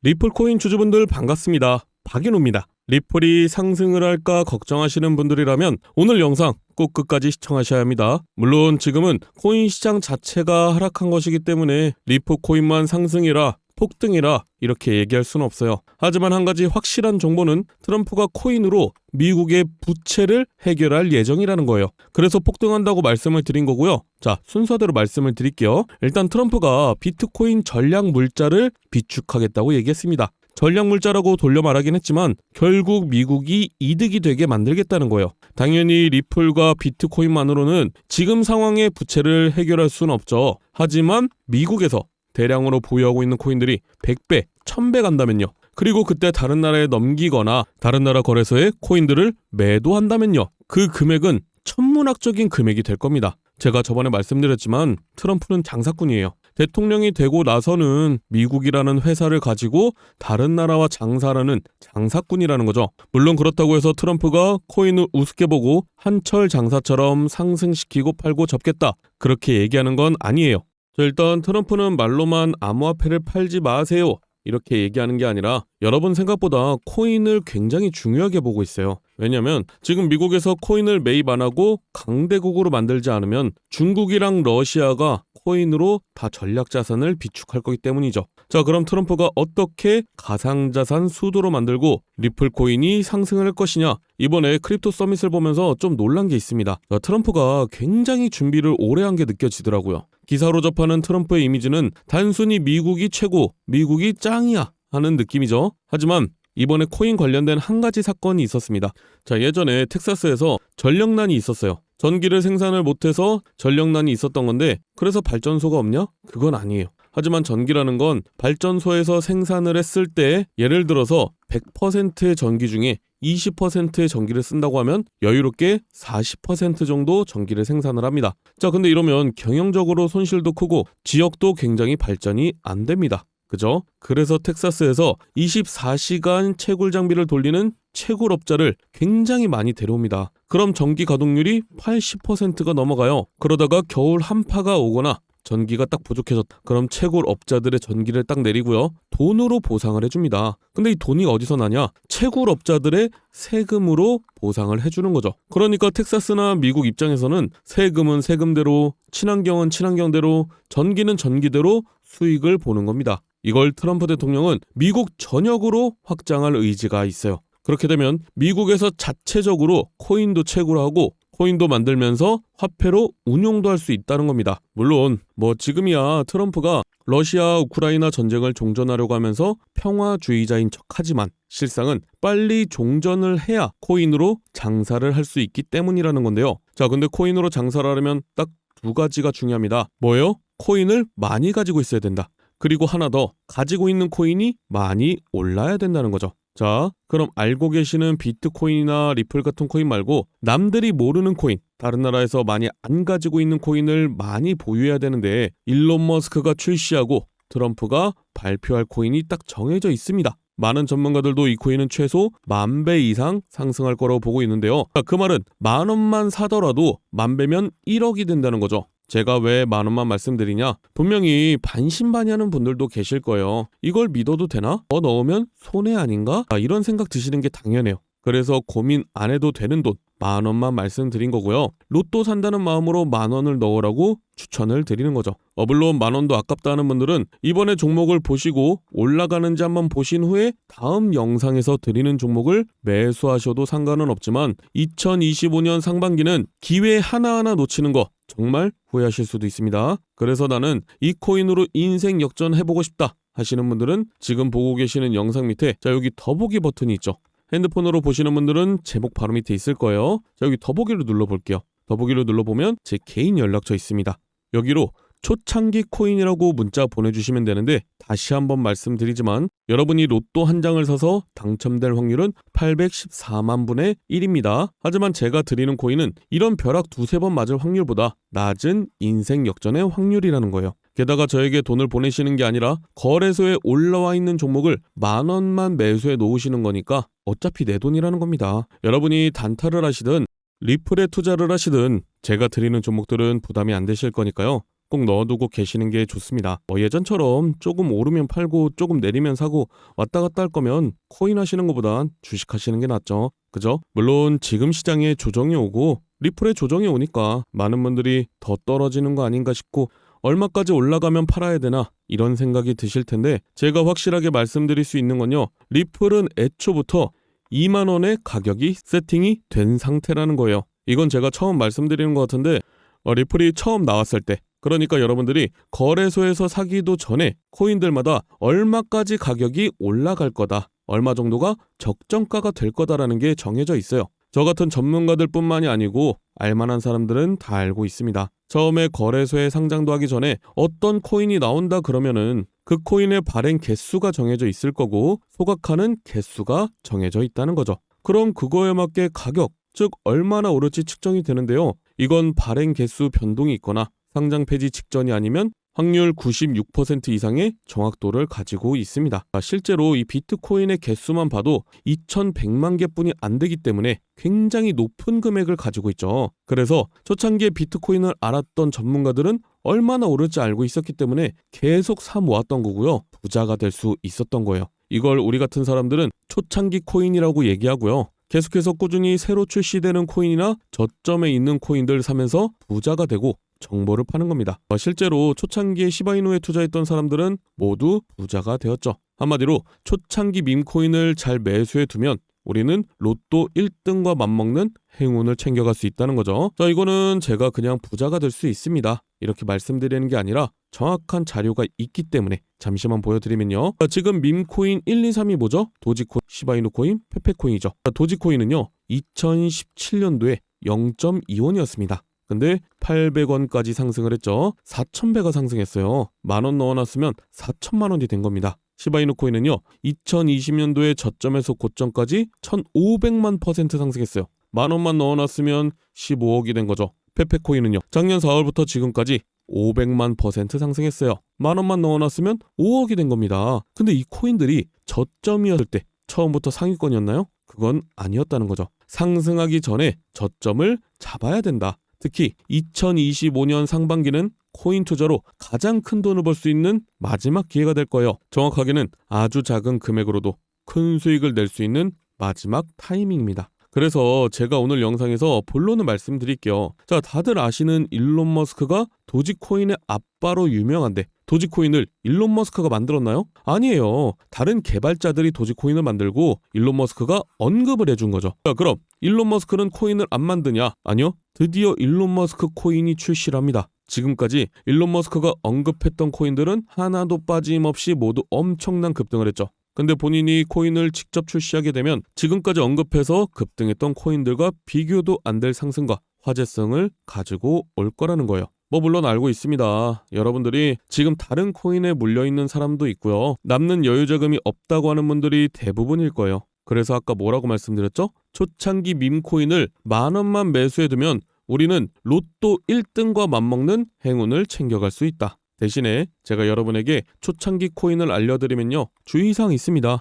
리플 코인 주주분들 반갑습니다. 박인호입니다. 리플이 상승을 할까 걱정하시는 분들이라면 오늘 영상 꼭 끝까지 시청하셔야 합니다. 물론 지금은 코인 시장 자체가 하락한 것이기 때문에 리플 코인만 상승이라 폭등이라 이렇게 얘기할 수는 없어요. 하지만 한 가지 확실한 정보는 트럼프가 코인으로 미국의 부채를 해결할 예정이라는 거예요. 그래서 폭등한다고 말씀을 드린 거고요. 자, 순서대로 말씀을 드릴게요. 일단 트럼프가 비트코인 전략 물자를 비축하겠다고 얘기했습니다. 전략 물자라고 돌려 말하긴 했지만 결국 미국이 이득이 되게 만들겠다는 거예요. 당연히 리플과 비트코인만으로는 지금 상황의 부채를 해결할 수는 없죠. 하지만 미국에서 대량으로 보유하고 있는 코인들이 100배, 1000배 간다면요. 그리고 그때 다른 나라에 넘기거나 다른 나라 거래소에 코인들을 매도한다면요. 그 금액은 천문학적인 금액이 될 겁니다. 제가 저번에 말씀드렸지만 트럼프는 장사꾼이에요. 대통령이 되고 나서는 미국이라는 회사를 가지고 다른 나라와 장사라는 장사꾼이라는 거죠. 물론 그렇다고 해서 트럼프가 코인을 우습게 보고 한철 장사처럼 상승시키고 팔고 접겠다, 그렇게 얘기하는 건 아니에요. 일단 트럼프는 말로만 암호화폐를 팔지 마세요, 이렇게 얘기하는 게 아니라 여러분 생각보다 코인을 굉장히 중요하게 보고 있어요. 왜냐면 지금 미국에서 코인을 매입 안 하고 강대국으로 만들지 않으면 중국이랑 러시아가 코인으로 다 전략자산을 비축할 거기 때문이죠. 자, 그럼 트럼프가 어떻게 가상자산 수도로 만들고 리플 코인이 상승을 할 것이냐? 이번에 크립토 서밋을 보면서 좀 놀란 게 있습니다. 트럼프가 굉장히 준비를 오래 한 게 느껴지더라고요. 기사로 접하는 트럼프의 이미지는 단순히 미국이 최고, 미국이 짱이야 하는 느낌이죠. 하지만 이번에 코인 관련된 한 가지 사건이 있었습니다. 자, 예전에 텍사스에서 전력난이 있었어요. 전기를 생산을 못해서 전력난이 있었던 건데 그래서 발전소가 없냐? 그건 아니에요. 하지만 전기라는 건 발전소에서 생산을 했을 때 예를 들어서 100%의 전기 중에 20%의 전기를 쓴다고 하면 여유롭게 40% 정도 전기를 생산을 합니다. 자, 근데 이러면 경영적으로 손실도 크고 지역도 굉장히 발전이 안 됩니다. 그죠? 그래서 텍사스에서 24시간 채굴 장비를 돌리는 채굴업자를 굉장히 많이 데려옵니다. 그럼 전기 가동률이 80%가 넘어가요. 그러다가 겨울 한파가 오거나 전기가 딱 부족해졌다, 그럼 채굴업자들의 전기를 딱 내리고요, 돈으로 보상을 해줍니다. 근데 이 돈이 어디서 나냐? 채굴업자들의 세금으로 보상을 해주는 거죠. 그러니까 텍사스나 미국 입장에서는 세금은 세금대로, 친환경은 친환경대로, 전기는 전기대로 수익을 보는 겁니다. 이걸 트럼프 대통령은 미국 전역으로 확장할 의지가 있어요. 그렇게 되면 미국에서 자체적으로 코인도 채굴하고 코인도 만들면서 화폐로 운용도 할 수 있다는 겁니다. 물론 지금이야 트럼프가 러시아 우크라이나 전쟁을 종전하려고 하면서 평화주의자인 척하지만 실상은 빨리 종전을 해야 코인으로 장사를 할 수 있기 때문이라는 건데요. 자, 근데 코인으로 장사를 하려면 딱 두 가지가 중요합니다. 뭐예요? 코인을 많이 가지고 있어야 된다. 그리고 하나 더, 가지고 있는 코인이 많이 올라야 된다는 거죠. 자, 그럼 알고 계시는 비트코인이나 리플 같은 코인 말고 남들이 모르는 코인, 다른 나라에서 많이 안 가지고 있는 코인을 많이 보유해야 되는데 일론 머스크가 출시하고 트럼프가 발표할 코인이 딱 정해져 있습니다. 많은 전문가들도 이 코인은 최소 10,000배 이상 상승할 거라고 보고 있는데요. 그 말은 10,000원만 사더라도 10,000배면 1억이 된다는 거죠. 제가 왜 10,000원만 말씀드리냐? 분명히 반신반의하는 분들도 계실 거예요. 이걸 믿어도 되나? 더 넣으면 손해 아닌가? 이런 생각 드시는 게 당연해요. 그래서 고민 안 해도 되는 돈 10,000원만 말씀드린 거고요. 로또 산다는 마음으로 10,000원을 넣으라고 추천을 드리는 거죠. 물론 10,000원도 아깝다 하는 분들은 이번에 종목을 보시고 올라가는지 한번 보신 후에 다음 영상에서 드리는 종목을 매수하셔도 상관은 없지만 2025년 상반기는 기회 하나하나 놓치는 거 정말 후회하실 수도 있습니다. 그래서 나는 이 코인으로 인생 역전해보고 싶다 하시는 분들은 지금 보고 계시는 영상 밑에 여기 더보기 버튼이 있죠. 핸드폰으로 보시는 분들은 제목 바로 밑에 있을 거예요. 자, 여기 더보기를 눌러볼게요. 더보기를 눌러보면 제 개인 연락처 있습니다. 여기로 초창기 코인이라고 문자 보내주시면 되는데 다시 한번 말씀드리지만 여러분이 로또 한 장을 사서 당첨될 확률은 814만 분의 1입니다. 하지만 제가 드리는 코인은 이런 벼락 두세 번 맞을 확률보다 낮은 인생 역전의 확률이라는 거예요. 게다가 저에게 돈을 보내시는 게 아니라 거래소에 올라와 있는 종목을 10,000원만 매수해 놓으시는 거니까 어차피 내 돈이라는 겁니다. 여러분이 단타를 하시든 리플에 투자를 하시든 제가 드리는 종목들은 부담이 안 되실 거니까요. 꼭 넣어두고 계시는 게 좋습니다. 예전처럼 조금 오르면 팔고 조금 내리면 사고 왔다 갔다 할 거면 코인 하시는 것보단 주식 하시는 게 낫죠. 그죠? 물론 지금 시장에 조정이 오고 리플에 조정이 오니까 많은 분들이 더 떨어지는 거 아닌가 싶고 얼마까지 올라가면 팔아야 되나 이런 생각이 드실 텐데 제가 확실하게 말씀드릴 수 있는 건요. 리플은 애초부터 2만 원의 가격이 세팅이 된 상태라는 거예요. 이건 제가 처음 말씀드리는 것 같은데 리플이 처음 나왔을 때 그러니까 여러분들이 거래소에서 사기도 전에 코인들마다 얼마까지 가격이 올라갈 거다. 얼마 정도가 적정가가 될 거다라는 게 정해져 있어요. 저 같은 전문가들 뿐만이 아니고 알만한 사람들은 다 알고 있습니다. 처음에 거래소에 상장도 하기 전에 어떤 코인이 나온다 그러면은 그 코인의 발행 개수가 정해져 있을 거고 소각하는 개수가 정해져 있다는 거죠. 그럼 그거에 맞게 가격, 즉 얼마나 오를지 측정이 되는데요. 이건 발행 개수 변동이 있거나 상장 폐지 직전이 아니면 확률 96% 이상의 정확도를 가지고 있습니다. 실제로 이 비트코인의 개수만 봐도 2100만 개뿐이 안 되기 때문에 굉장히 높은 금액을 가지고 있죠. 그래서 초창기에 비트코인을 알았던 전문가들은 얼마나 오를지 알고 있었기 때문에 계속 사 모았던 거고요. 부자가 될 수 있었던 거예요. 이걸 우리 같은 사람들은 초창기 코인이라고 얘기하고요. 계속해서 꾸준히 새로 출시되는 코인이나 저점에 있는 코인들 사면서 부자가 되고 정보를 파는 겁니다. 실제로 초창기에 시바이누에 투자했던 사람들은 모두 부자가 되었죠. 한마디로 초창기 밈코인을 잘 매수해 두면 우리는 로또 1등과 맞먹는 행운을 챙겨갈 수 있다는 거죠. 자, 이거는 제가 그냥 부자가 될 수 있습니다. 이렇게 말씀드리는 게 아니라 정확한 자료가 있기 때문에 잠시만 보여드리면요. 자, 지금 밈코인 1, 2, 3이 뭐죠? 도지코인, 시바이누 코인, 페페코인이죠. 자, 도지코인은요. 2017년도에 0.2원이었습니다. 근데 800원까지 상승을 했죠. 4,000배가 상승했어요. 만원 넣어놨으면 4천만 원이 된 겁니다. 시바이누 코인은요. 2020년도에 저점에서 고점까지 1,500만 % 상승했어요. 만원만 넣어놨으면 15억이 된 거죠. 페페코인은요. 작년 4월부터 지금까지 500만 % 상승했어요. 만원만 넣어놨으면 5억이 된 겁니다. 근데 이 코인들이 저점이었을 때 처음부터 상위권이었나요? 그건 아니었다는 거죠. 상승하기 전에 저점을 잡아야 된다. 특히 2025년 상반기는 코인 투자로 가장 큰 돈을 벌 수 있는 마지막 기회가 될 거예요. 정확하게는 아주 작은 금액으로도 큰 수익을 낼 수 있는 마지막 타이밍입니다. 그래서 제가 오늘 영상에서 본론을 말씀드릴게요. 자, 다들 아시는 일론 머스크가 도지코인의 아빠로 유명한데 도지코인을 일론 머스크가 만들었나요? 아니에요. 다른 개발자들이 도지코인을 만들고 일론 머스크가 언급을 해준 거죠. 자, 그럼 일론 머스크는 코인을 안 만드냐? 아니요. 드디어 일론 머스크 코인이 출시를 합니다. 지금까지 일론 머스크가 언급했던 코인들은 하나도 빠짐없이 모두 엄청난 급등을 했죠. 근데 본인이 코인을 직접 출시하게 되면 지금까지 언급해서 급등했던 코인들과 비교도 안 될 상승과 화제성을 가지고 올 거라는 거예요. 물론 알고 있습니다. 여러분들이 지금 다른 코인에 물려있는 사람도 있고요. 남는 여유자금이 없다고 하는 분들이 대부분일 거예요. 그래서 아까 뭐라고 말씀드렸죠? 초창기 밈코인을 만원만 매수해두면 우리는 로또 1등과 맞먹는 행운을 챙겨갈 수 있다. 대신에 제가 여러분에게 초창기 코인을 알려드리면요. 주의사항이 있습니다.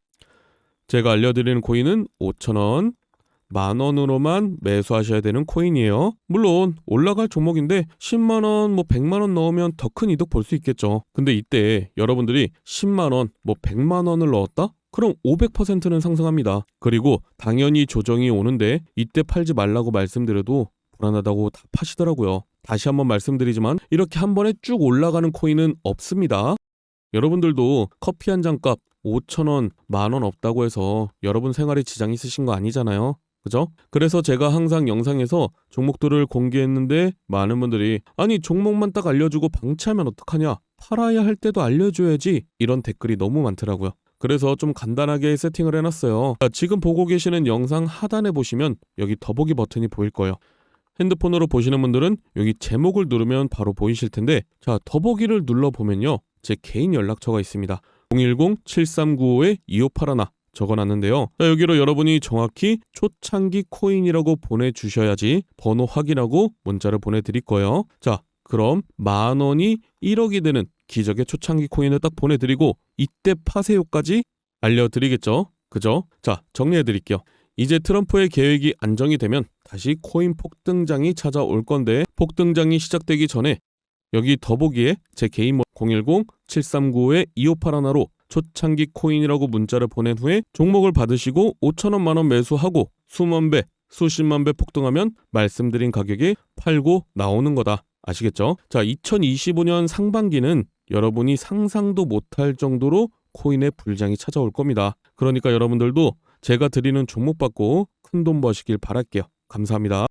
제가 알려드리는 코인은 5,000원, 만원으로만 매수하셔야 되는 코인이에요. 물론 올라갈 종목인데 10만원, 100만원 넣으면 더 큰 이득 볼 수 있겠죠. 근데 이때 여러분들이 10만원, 100만원을 넣었다? 그럼 500%는 상승합니다. 그리고 당연히 조정이 오는데 이때 팔지 말라고 말씀드려도 불안하다고 다 파시더라고요. 다시 한번 말씀드리지만 이렇게 한 번에 쭉 올라가는 코인은 없습니다. 여러분들도 커피 한 잔 값 5,000원, 만원 없다고 해서 여러분 생활에 지장 있으신 거 아니잖아요. 그죠? 그래서 제가 항상 영상에서 종목들을 공개했는데 많은 분들이 아니 종목만 딱 알려주고 방치하면 어떡하냐? 팔아야 할 때도 알려줘야지. 이런 댓글이 너무 많더라고요. 그래서 좀 간단하게 세팅을 해놨어요. 지금 보고 계시는 영상 하단에 보시면 여기 더보기 버튼이 보일 거예요. 핸드폰으로 보시는 분들은 여기 제목을 누르면 바로 보이실 텐데 자 더보기를 눌러보면요. 제 개인 연락처가 있습니다. 010-7395-2581 적어놨는데요. 자, 여기로 여러분이 정확히 초창기 코인이라고 보내주셔야지 번호 확인하고 문자를 보내드릴 거예요. 자 그럼 만원이 1억이 되는 기적의 초창기 코인을 딱 보내드리고 이때 파세요까지 알려드리겠죠. 그죠? 자 정리해드릴게요. 이제 트럼프의 계획이 안정이 되면 다시 코인 폭등장이 찾아올 건데 폭등장이 시작되기 전에 여기 더보기에 제 개인 010-739-2581로 초창기 코인이라고 문자를 보낸 후에 종목을 받으시고 5천원 만원 매수하고 수만 배, 수십만 배 폭등하면 말씀드린 가격에 팔고 나오는 거다. 아시겠죠? 자, 2025년 상반기는 여러분이 상상도 못할 정도로 코인의 불장이 찾아올 겁니다. 그러니까 여러분들도 제가 드리는 종목 받고 큰돈 버시길 바랄게요. 감사합니다.